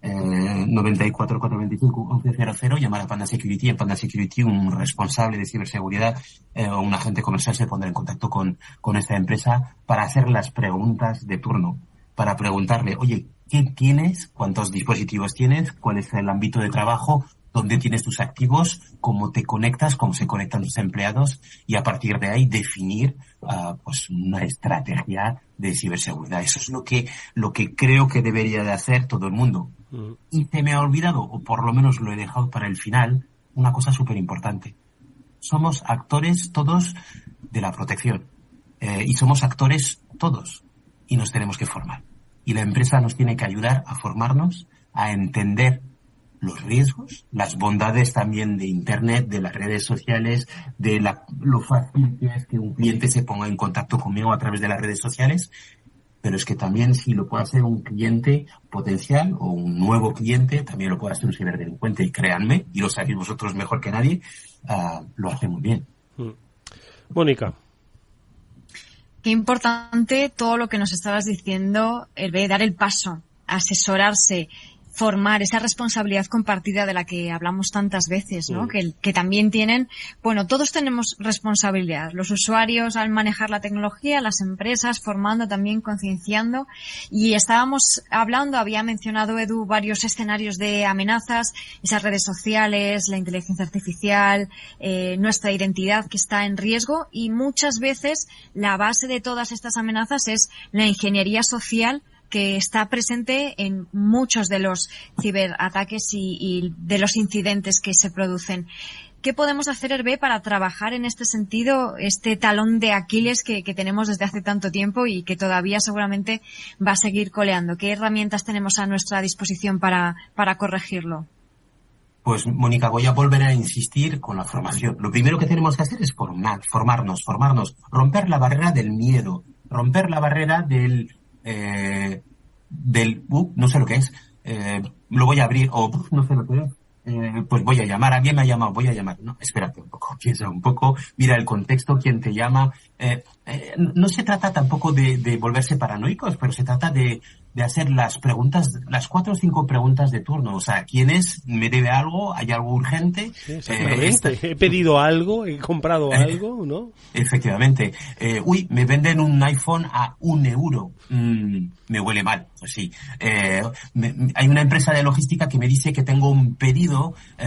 94-425-1100, llamar a Panda Security. En Panda Security un responsable de ciberseguridad o un agente comercial se pondrá en contacto con esta empresa para hacer las preguntas de turno, para preguntarle, oye, ¿qué tienes? ¿Cuántos dispositivos tienes? ¿Cuál es el ámbito de trabajo? ¿Dónde tienes tus activos? ¿Cómo te conectas? ¿Cómo se conectan tus empleados? Y a partir de ahí definir pues una estrategia de ciberseguridad. Eso es lo que creo que debería de hacer todo el mundo. Y se me ha olvidado, o por lo menos lo he dejado para el final, una cosa súper importante. Somos actores todos de la protección. Y somos actores todos. Y nos tenemos que formar. Y la empresa nos tiene que ayudar a formarnos, a entender los riesgos, las bondades también de Internet, de las redes sociales, de lo fácil que es que un cliente se ponga en contacto conmigo a través de las redes sociales, pero es que también si lo puede hacer un cliente potencial o un nuevo cliente, también lo puede hacer un ciberdelincuente, y créanme, y lo sabéis vosotros mejor que nadie, lo hace muy bien. Mónica. Qué importante todo lo que nos estabas diciendo, dar el paso, asesorarse, formar, esa responsabilidad compartida de la que hablamos tantas veces, ¿no? Que también tienen, todos tenemos responsabilidad. Los usuarios al manejar la tecnología, las empresas formando también, concienciando. Y estábamos hablando, había mencionado Edu varios escenarios de amenazas, esas redes sociales, la inteligencia artificial, nuestra identidad que está en riesgo, y muchas veces la base de todas estas amenazas es la ingeniería social que está presente en muchos de los ciberataques y de los incidentes que se producen. ¿Qué podemos hacer, Hervé, para trabajar en este sentido, este talón de Aquiles que tenemos desde hace tanto tiempo y que todavía seguramente va a seguir coleando? ¿Qué herramientas tenemos a nuestra disposición para corregirlo? Pues, Mónica, voy a volver a insistir con la formación. Lo primero que tenemos que hacer es formarnos, romper la barrera del miedo, romper la barrera del no sé lo que es, lo voy a abrir, o no sé lo que es. Pues voy a llamar, alguien me ha llamado, voy a llamar. No, espérate un poco, piensa un poco, mira el contexto, quién te llama. No se trata tampoco de volverse paranoicos, pero se trata de hacer las preguntas, las 4 o 5 preguntas de turno. O sea, ¿quién es? ¿Me debe algo? ¿Hay algo urgente? Sí, exactamente. ¿He pedido algo? ¿He comprado algo? ¿No? Efectivamente. Me venden un iPhone a €1. Me huele mal. Pues sí. Hay una empresa de logística que me dice que tengo un pedido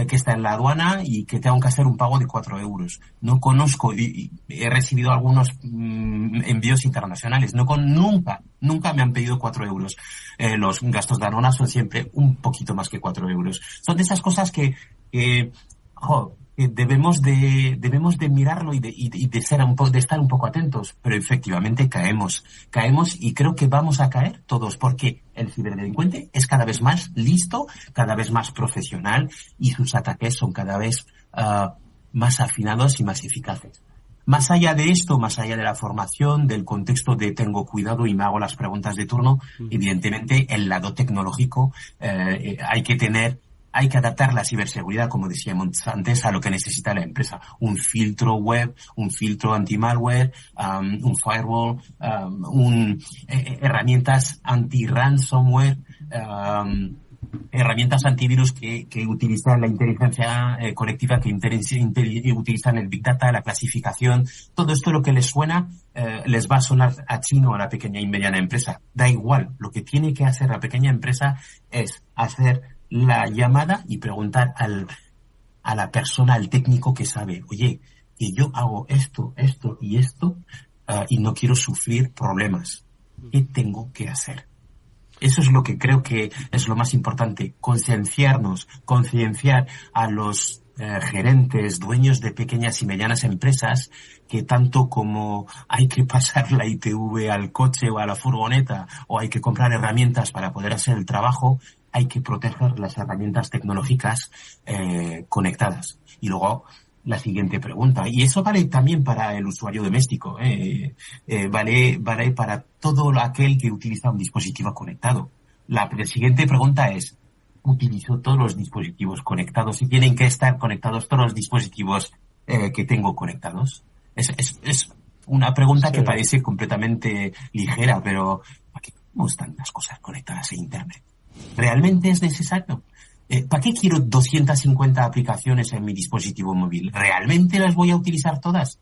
que está en la aduana y que tengo que hacer un pago de €4. No conozco, y he recibido algunos envíos internacionales. Nunca me han pedido €4. Los gastos de aduana son siempre un poquito más que €4. Son de esas cosas que debemos de mirarlo y de estar un poco atentos, pero efectivamente caemos y creo que vamos a caer todos porque el ciberdelincuente es cada vez más listo, cada vez más profesional y sus ataques son cada vez más afinados y más eficaces. Más allá de esto, más allá de la formación, del contexto de tengo cuidado y me hago las preguntas de turno, evidentemente el lado tecnológico hay que adaptar la ciberseguridad, como decíamos antes, a lo que necesita la empresa. Un filtro web, un filtro anti-malware, un firewall, herramientas anti-ransomware, herramientas antivirus que utilizan la inteligencia colectiva, que utilizan el Big Data, la clasificación. Todo esto, lo que les suena, les va a sonar a chino a la pequeña y mediana empresa. Da igual. Lo que tiene que hacer la pequeña empresa es hacer la llamada y preguntar a la persona, al técnico que sabe, oye, que yo hago esto y esto y no quiero sufrir problemas. ¿Qué tengo que hacer? Eso es lo que creo que es lo más importante, concienciar a los gerentes, dueños de pequeñas y medianas empresas, que tanto como hay que pasar la ITV al coche o a la furgoneta, o hay que comprar herramientas para poder hacer el trabajo, hay que proteger las herramientas tecnológicas conectadas. Y luego la siguiente pregunta, y eso vale también para el usuario doméstico, vale para todo aquel que utiliza un dispositivo conectado. La siguiente pregunta es, ¿utilizo todos los dispositivos conectados y tienen que estar conectados todos los dispositivos que tengo conectados? Es una pregunta que parece completamente ligera, pero ¿para qué tenemos tantas cosas conectadas a Internet? ¿Realmente es necesario? ¿Para qué quiero 250 aplicaciones en mi dispositivo móvil? ¿Realmente las voy a utilizar todas?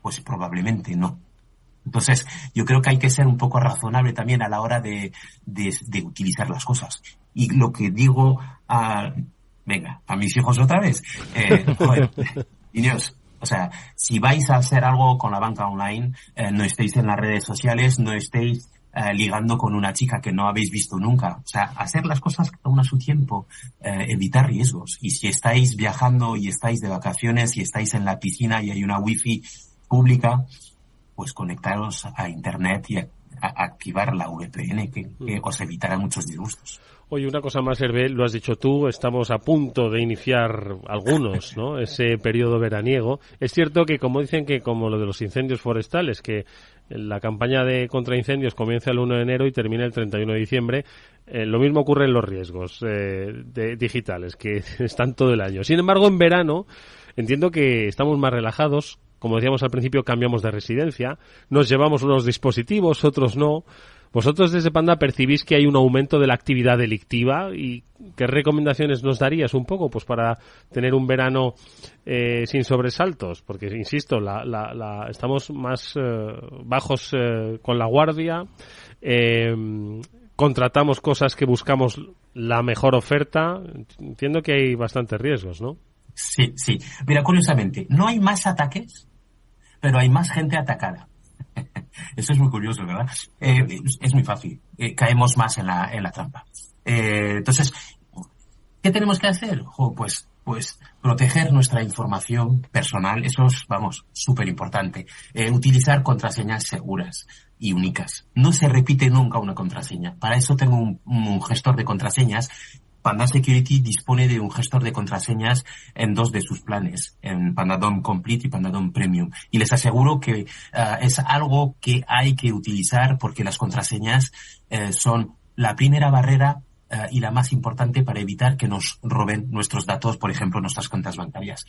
Pues probablemente no. Entonces, yo creo que hay que ser un poco razonable también a la hora de utilizar las cosas. Y lo que digo a mis hijos otra vez, niños, o sea, si vais a hacer algo con la banca online, no estéis en las redes sociales, no estéis ligando con una chica que no habéis visto nunca. O sea, hacer las cosas cada uno a su tiempo, evitar riesgos. Y si estáis viajando y estáis de vacaciones y estáis en la piscina y hay una wifi pública, pues conectaros a Internet y activar la VPN, que os evitará muchos disgustos. Oye, una cosa más, Hervé, lo has dicho tú, estamos a punto de iniciar algunos, ¿no? Ese periodo veraniego. Es cierto que, como dicen, que como lo de los incendios forestales, que la campaña de contraincendios comienza el 1 de enero y termina el 31 de diciembre, lo mismo ocurre en los riesgos digitales, que están todo el año. Sin embargo, en verano entiendo que estamos más relajados. Como decíamos al principio, cambiamos de residencia, nos llevamos unos dispositivos, otros no. ¿Vosotros desde Panda percibís que hay un aumento de la actividad delictiva? ¿Y qué recomendaciones nos darías un poco pues para tener un verano sin sobresaltos? Porque, insisto, estamos más bajos con la guardia, contratamos cosas que buscamos la mejor oferta. Entiendo que hay bastantes riesgos, ¿no? Sí. Mira, curiosamente, no hay más ataques, pero hay más gente atacada. Eso es muy curioso, ¿verdad? Es muy fácil. Caemos más en la trampa. Entonces, ¿qué tenemos que hacer? Pues proteger nuestra información personal. Eso es, súper importante. Utilizar contraseñas seguras y únicas. No se repite nunca una contraseña. Para eso tengo un gestor de contraseñas. Panda Security dispone de un gestor de contraseñas en 2 de sus planes, en PandaDom Complete y PandaDom Premium. Y les aseguro que es algo que hay que utilizar porque las contraseñas son la primera barrera y la más importante para evitar que nos roben nuestros datos, por ejemplo, nuestras cuentas bancarias.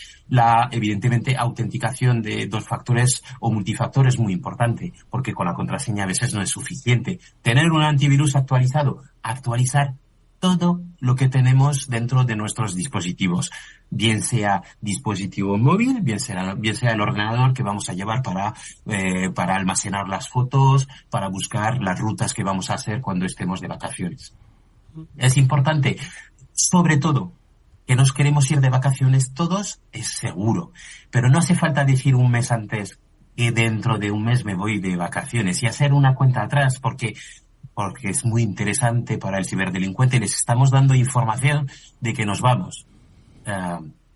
Evidentemente, autenticación de 2 factores o multifactor es muy importante, porque con la contraseña a veces no es suficiente. Tener un antivirus actualizado, actualizar todo lo que tenemos dentro de nuestros dispositivos, bien sea dispositivo móvil, bien sea el ordenador que vamos a llevar para almacenar las fotos, para buscar las rutas que vamos a hacer cuando estemos de vacaciones. Es importante, sobre todo, que nos queremos ir de vacaciones todos, es seguro, pero no hace falta decir un mes antes que dentro de un mes me voy de vacaciones y hacer una cuenta atrás, porque es muy interesante para el ciberdelincuente. Les estamos dando información de que nos vamos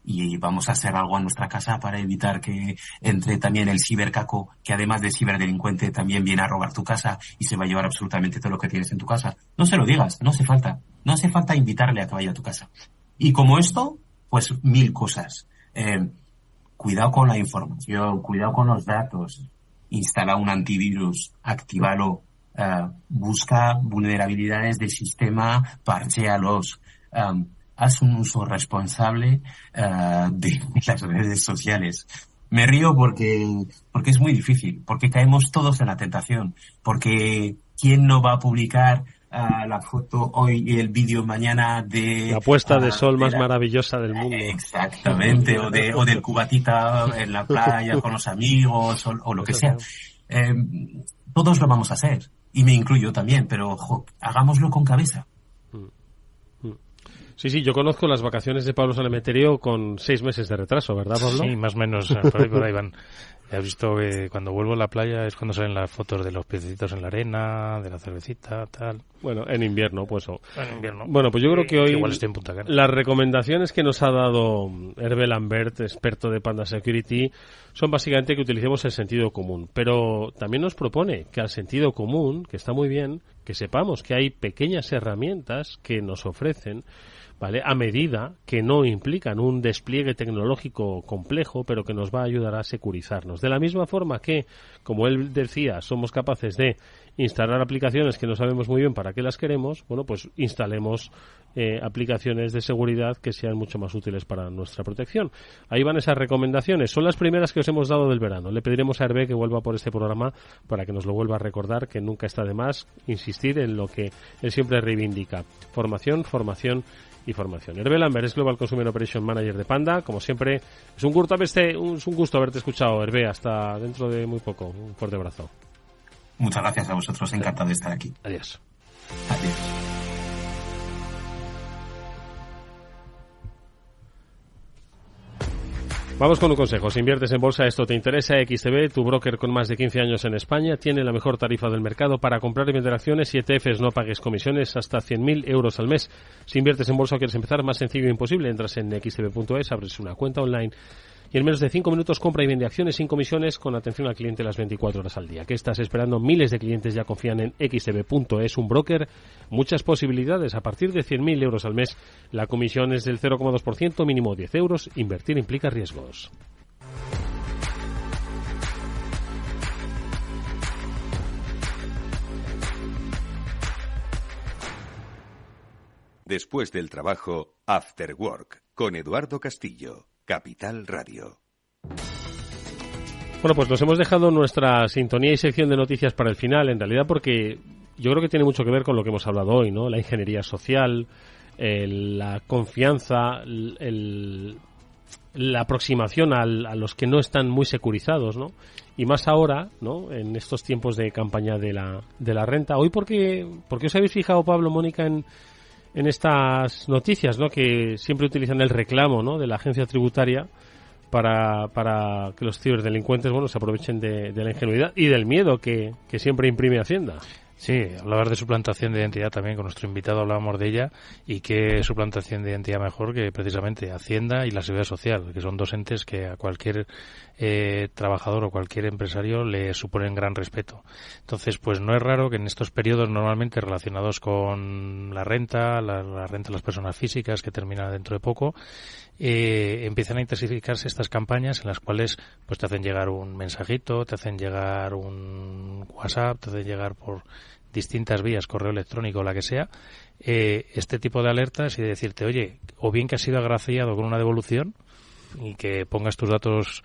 y vamos a hacer algo en nuestra casa para evitar que entre también el cibercaco, que además de ciberdelincuente también viene a robar tu casa y se va a llevar absolutamente todo lo que tienes en tu casa. No se lo digas, no hace falta invitarle a que vaya a tu casa. Y como esto, pues 1000 cosas. Cuidado con la información, cuidado con los datos, instala un antivirus, actívalo. Busca vulnerabilidades del sistema, parchéalos, haz un uso responsable de las redes sociales. Me río porque es muy difícil, porque caemos todos en la tentación, porque ¿quién no va a publicar la foto hoy y el vídeo mañana de la puesta de sol más maravillosa del mundo? Exactamente, o del cubatita en la playa con los amigos o lo que sea. Todos lo vamos a hacer. Y me incluyo también, pero hagámoslo con cabeza. Sí, yo conozco las vacaciones de Pablo Sanemeterio con 6 meses de retraso, ¿verdad, Pablo? Sí, más o menos, por ahí van. Ya has visto que cuando vuelvo a la playa es cuando salen las fotos de los pececitos en la arena, de la cervecita, tal. Bueno, en invierno, pues. En invierno. Bueno, pues yo creo que hoy igual estoy en Punta Cana. Las recomendaciones que nos ha dado Hervé Lambert, experto de Panda Security, son básicamente que utilicemos el sentido común. Pero también nos propone que al sentido común, que está muy bien, que sepamos que hay pequeñas herramientas que nos ofrecen, ¿vale?, a medida, que no implican un despliegue tecnológico complejo, pero que nos va a ayudar a securizarnos. De la misma forma que, como él decía, somos capaces de instalar aplicaciones que no sabemos muy bien para qué las queremos, bueno, pues instalemos aplicaciones de seguridad que sean mucho más útiles para nuestra protección. Ahí van esas recomendaciones. Son las primeras que os hemos dado del verano. Le pediremos a Hervé que vuelva por este programa para que nos lo vuelva a recordar, que nunca está de más insistir en lo que él siempre reivindica. Formación y formación. Hervé Lambert es Global Consumer Operation Manager de Panda. Como siempre, es un gusto haberte escuchado, Hervé. Hasta dentro de muy poco. Un fuerte abrazo. Muchas gracias a vosotros. Encantado de estar aquí. Adiós. Adiós. Vamos con un consejo. Si inviertes en bolsa, esto te interesa. XTB, tu broker con más de 15 años en España, tiene la mejor tarifa del mercado para comprar y vender acciones y ETFs. No pagues comisiones hasta 100.000 euros al mes. Si inviertes en bolsa o quieres empezar, más sencillo e imposible. Entras en xtb.es, abres una cuenta online y en menos de 5 minutos compra y vende acciones sin comisiones, con atención al cliente las 24 horas al día. ¿Qué estás esperando? Miles de clientes ya confían en xtb.es, un broker, muchas posibilidades. A partir de 100.000 euros al mes, la comisión es del 0,2%, mínimo 10 euros. Invertir implica riesgos. Después del trabajo, After Work, con Eduardo Castillo. Capital Radio. Bueno, pues nos hemos dejado nuestra sintonía y sección de noticias para el final, en realidad porque yo creo que tiene mucho que ver con lo que hemos hablado hoy, ¿no? La ingeniería social, la confianza, la aproximación a los que no están muy securizados, ¿no? Y más ahora, ¿no?, en estos tiempos de campaña de la renta. Hoy, ¿por qué os habéis fijado, Pablo, Mónica, en estas noticias, ¿no?, que siempre utilizan el reclamo, ¿no?, de la agencia tributaria para que los ciberdelincuentes, bueno, se aprovechen de la ingenuidad y del miedo que siempre imprime Hacienda. Sí, hablabas de suplantación de identidad también, con nuestro invitado hablábamos de ella, y qué suplantación de identidad mejor que precisamente Hacienda y la Seguridad Social, que son dos entes que a cualquier trabajador o cualquier empresario le suponen gran respeto. Entonces, pues no es raro que en estos periodos normalmente relacionados con la renta, la renta de las personas físicas, que termina dentro de poco, empiezan a intensificarse estas campañas en las cuales pues te hacen llegar un mensajito, te hacen llegar un WhatsApp, te hacen llegar por distintas vías, correo electrónico o la que sea, este tipo de alertas y de decirte, oye, o bien que has sido agraciado con una devolución y que pongas tus datos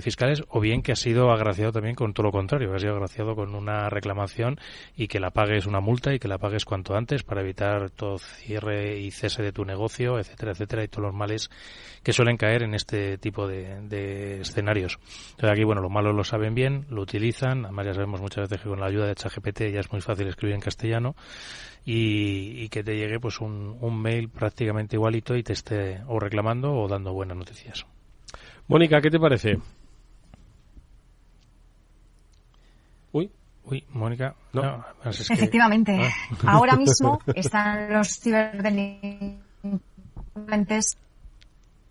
fiscales, o bien que has sido agraciado también con todo lo contrario, que has sido agraciado con una reclamación y que la pagues una multa y que la pagues cuanto antes para evitar todo cierre y cese de tu negocio, etcétera, etcétera, y todos los males que suelen caer en este tipo de escenarios. Entonces aquí, bueno, los malos lo saben bien, lo utilizan, además ya sabemos muchas veces que con la ayuda de ChatGPT ya es muy fácil escribir en castellano, y que te llegue pues un mail prácticamente igualito y te esté o reclamando o dando buenas noticias. Mónica, ¿qué te parece? Uy, Mónica. No, es que... Efectivamente, ahora mismo están los ciberdelincuentes.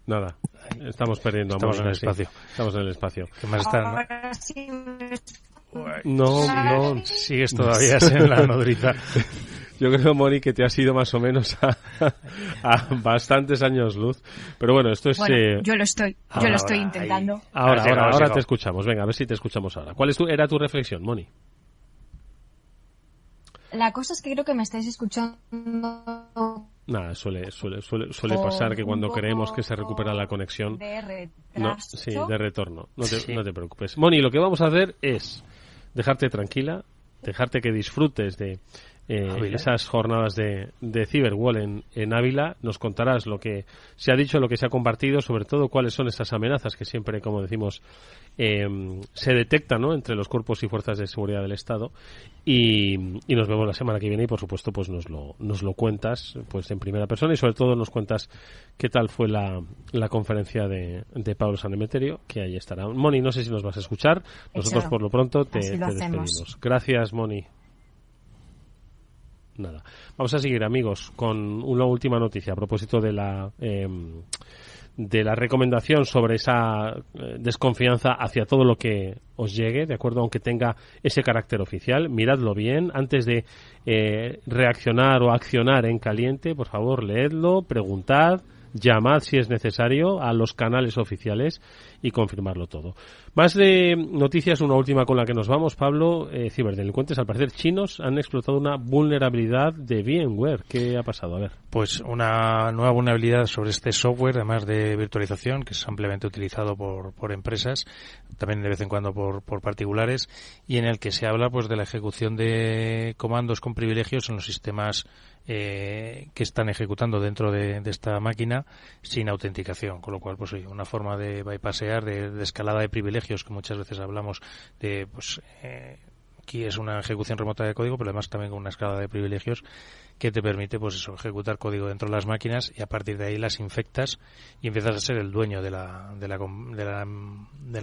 Nada, estamos perdiendo. Estamos en el espacio. Sí, estamos en el espacio. ¿Qué más están? Ahora sí. No, sigues todavía en la nodriza. Yo creo, Moni, que te has ido más o menos a bastantes años luz. Pero bueno, esto es... Bueno, yo lo estoy intentando. Ahora te escuchamos. Venga, a ver si te escuchamos ahora. ¿Cuál era tu reflexión, Moni? La cosa es que creo que me estáis escuchando... Nada, suele pasar que cuando creemos que se recupera la conexión... De retorno. No te preocupes. Moni, lo que vamos a hacer es dejarte tranquila, dejarte que disfrutes de esas jornadas de Cyberwall en Ávila. Nos contarás lo que se ha dicho, lo que se ha compartido, sobre todo cuáles son esas amenazas que siempre, como decimos, se detectan, ¿no?, entre los cuerpos y fuerzas de seguridad del Estado, y nos vemos la semana que viene, y por supuesto pues nos lo cuentas pues en primera persona, y sobre todo nos cuentas qué tal fue la conferencia de Pablo San Emeterio, que ahí estará. Moni, no sé si nos vas a escuchar. Nosotros por lo pronto te despedimos. Gracias, Moni. Nada. Vamos a seguir, amigos, con una última noticia a propósito de la recomendación sobre esa desconfianza hacia todo lo que os llegue, ¿de acuerdo? Aunque tenga ese carácter oficial, miradlo bien antes de reaccionar o accionar en caliente. Por favor, leedlo, preguntad, llamad si es necesario a los canales oficiales y confirmarlo todo. Más de noticias, una última con la que nos vamos, Pablo. Ciberdelincuentes, al parecer chinos, han explotado una vulnerabilidad de VMware. ¿Qué ha pasado? A ver. Pues una nueva vulnerabilidad sobre este software, además de virtualización, que es ampliamente utilizado por empresas, también de vez en cuando por particulares, y en el que se habla pues de la ejecución de comandos con privilegios en los sistemas que están ejecutando dentro de esta máquina sin autenticación, con lo cual pues una forma de bypassear, de escalada de privilegios, que muchas veces hablamos de pues aquí es una ejecución remota de código, pero además también con una escalada de privilegios que te permite pues eso, ejecutar código dentro de las máquinas, y a partir de ahí las infectas y empiezas a ser el dueño de la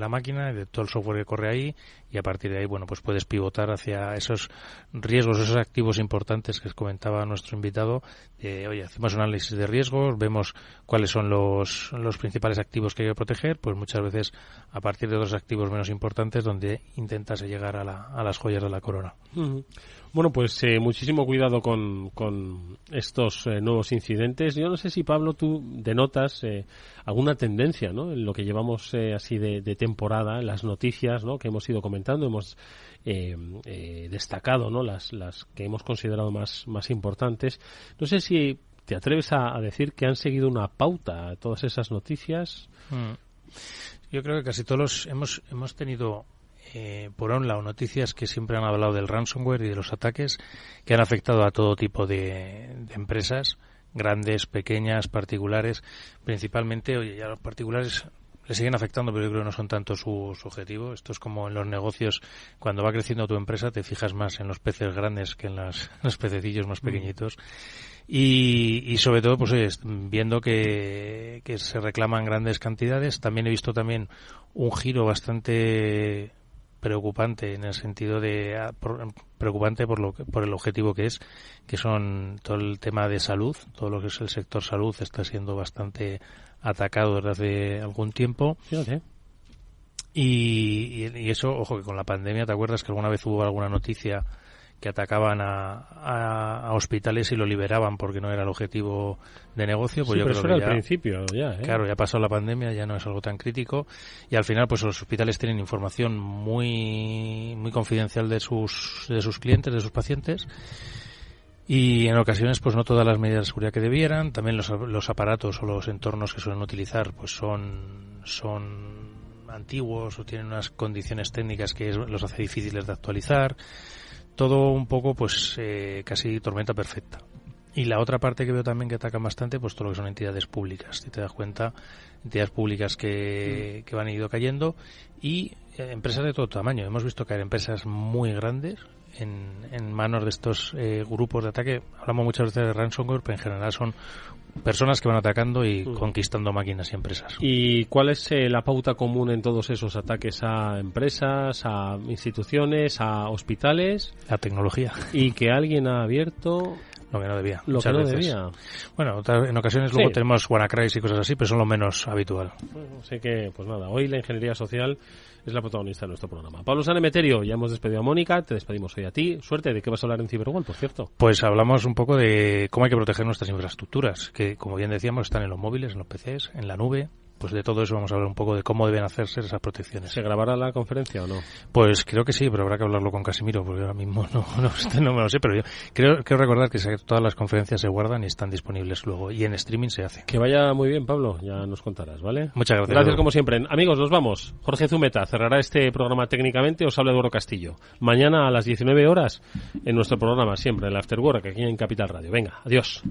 máquina y de todo el software que corre ahí, y a partir de ahí bueno pues puedes pivotar hacia esos riesgos, esos activos importantes que comentaba nuestro invitado. Oye, hacemos un análisis de riesgos, vemos cuáles son los principales activos que hay que proteger, pues muchas veces a partir de los activos menos importantes donde intentas llegar a las joyas de la corona. Uh-huh. Bueno, pues muchísimo cuidado con estos nuevos incidentes. Yo no sé si, Pablo, tú denotas alguna tendencia, ¿no?, en lo que llevamos así de temporada, en las noticias, ¿no?, que hemos ido comentando, hemos destacado, ¿no?, las que hemos considerado más importantes. No sé si te atreves a decir que han seguido una pauta a todas esas noticias. Yo creo que casi todos hemos tenido por un lado noticias que siempre han hablado del ransomware y de los ataques que han afectado a todo tipo de empresas, grandes, pequeñas, particulares. Principalmente, oye, ya los particulares le siguen afectando, pero yo creo que no son tanto su objetivo. Esto es como en los negocios, cuando va creciendo tu empresa te fijas más en los peces grandes que en los pececillos más pequeñitos. Y sobre todo, pues viendo que se reclaman grandes cantidades. También he visto también un giro bastante preocupante, en el sentido de preocupante por el objetivo que son todo el tema de salud. Todo lo que es el sector salud está siendo bastante atacado desde hace algún tiempo. Fíjate. Y eso, ojo, que con la pandemia, ¿te acuerdas que alguna vez hubo alguna noticia que atacaban a hospitales y lo liberaban porque no era el objetivo de negocio? Pues sí, yo pero creo eso que era al principio ya, ¿eh? Claro, ya pasó la pandemia, ya no es algo tan crítico, y al final pues los hospitales tienen información muy muy confidencial de sus clientes, de sus pacientes, y en ocasiones pues no todas las medidas de seguridad que debieran. También los aparatos o los entornos que suelen utilizar pues son antiguos o tienen unas condiciones técnicas que los hace difíciles de actualizar. Todo un poco, pues, casi tormenta perfecta. Y la otra parte que veo también que atacan bastante, pues todo lo que son entidades públicas. Si te das cuenta, entidades públicas que van ido cayendo, y empresas de todo tamaño. Hemos visto caer empresas muy grandes en manos de estos grupos de ataque. Hablamos muchas veces de ransomware, pero en general son personas que van atacando y conquistando máquinas y empresas. ¿Y cuál es la pauta común en todos esos ataques a empresas, a instituciones, a hospitales? La tecnología. Y que alguien ha abierto lo que no debía. Lo que no debía. Bueno, en ocasiones luego tenemos WannaCry y cosas así, pero son lo menos habitual. Bueno, sé que, pues nada, hoy la ingeniería social es la protagonista de nuestro programa. Pablo Sanemeterio, ya hemos despedido a Mónica, te despedimos hoy a ti. Suerte, ¿de qué vas a hablar en Cyberworld, por cierto? Pues hablamos un poco de cómo hay que proteger nuestras infraestructuras, que como bien decíamos están en los móviles, en los PCs, en la nube. Pues de todo eso vamos a hablar un poco de cómo deben hacerse esas protecciones. ¿Se grabará la conferencia o no? Pues creo que sí, pero habrá que hablarlo con Casimiro, porque ahora mismo no me lo sé, pero yo creo recordar que todas las conferencias se guardan y están disponibles luego, y en streaming se hace. Que vaya muy bien, Pablo, ya nos contarás, ¿vale? Muchas gracias. Gracias como siempre. Amigos, nos vamos. Jorge Zumeta cerrará este programa técnicamente, os habla Eduardo Castillo. Mañana a las 19 horas en nuestro programa, siempre, el After Work, aquí en Capital Radio. Venga, adiós.